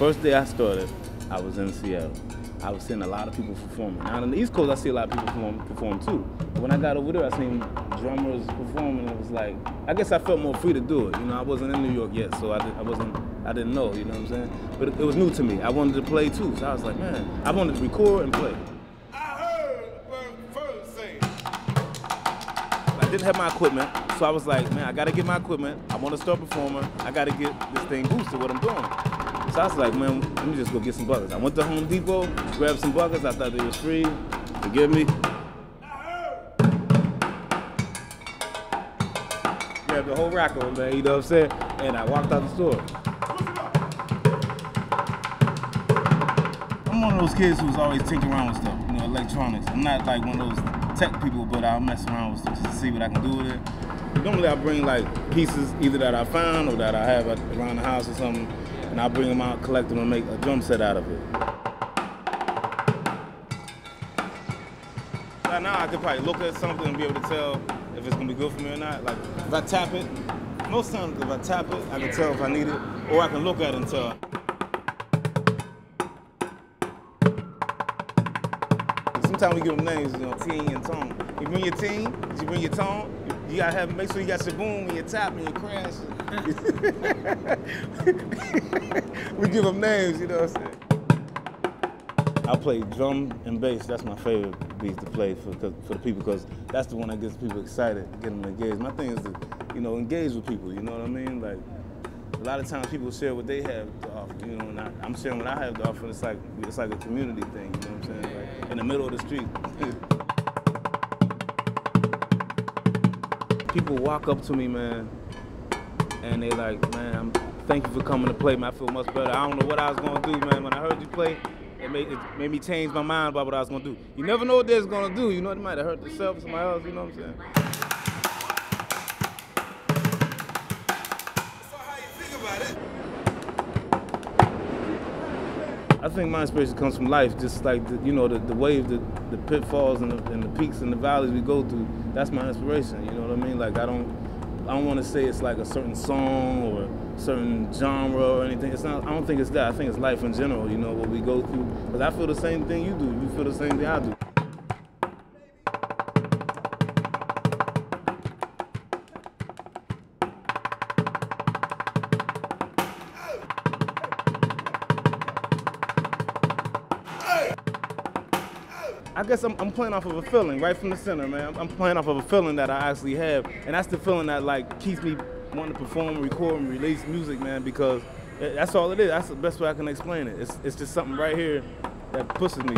First day I started, I was in Seattle. I was seeing a lot of people performing. Now on the East Coast, I see a lot of people perform too. But when I got over there, I seen drummers performing. It was like, I guess I felt more free to do it. You know, I wasn't in New York yet, so I didn't know. You know what I'm saying? But it was new to me. I wanted to play too, so I was like, man, I wanted to record and play. I heard first say. I didn't have my equipment, so I was like, man, I gotta get my equipment. I want to start performing. I gotta get this thing boosted, what I'm doing. So I was like, man, let me just go get some buckets. I went to Home Depot, grabbed some buckets. I thought they was free. Forgive me. Grabbed the whole rack of them, man, you know what I'm saying? And I walked out the store. I'm one of those kids who's always tinkering around with stuff, you know, electronics. I'm not like one of those tech people, but I'll mess around with stuff just to see what I can do with it. Normally I bring like pieces either that I found or that I have around the house or something, and I'll bring them out, collect them, and make a drum set out of it. Right now I could probably look at something and be able to tell if it's gonna be good for me or not. Like if I tap it, most times if I tap it, I can tell if I need it, or I can look at it and tell. Sometimes we give them names, you know, ting and tone. You bring your ting, did you bring your tone? You gotta make sure you got your boom and your tap and your crash. We give them names, you know what I'm saying? I play drum and bass. That's my favorite beats to play for the people, because that's the one that gets people excited, get them engaged. My thing is to, you know, engage with people, you know what I mean? Like, a lot of times people share what they have to offer, you know, and I'm sharing what I have to offer. It's like a community thing, you know what I'm saying? Like, in the middle of the street. People walk up to me, man, and they like, man, thank you for coming to play, man. I feel much better. I don't know what I was gonna do, man. When I heard you play, it made me change my mind about what I was gonna do. You never know what they're gonna do. You know, it might have hurt themselves or somebody else, you know what I'm saying? So how you think about it? I think my inspiration comes from life, just like the wave, the pitfalls and the peaks and the valleys we go through. That's my inspiration. You know what I mean? Like I don't want to say it's like a certain song or a certain genre or anything. It's not. I don't think it's that. I think it's life in general. You know what we go through. Because I feel the same thing you do. You feel the same thing I do. I guess I'm playing off of a feeling right from the center, man. I'm playing off of a feeling that I actually have, and that's the feeling that like keeps me wanting to perform, record, and release music, man. Because that's all it is. That's the best way I can explain it. It's just something right here that pushes me.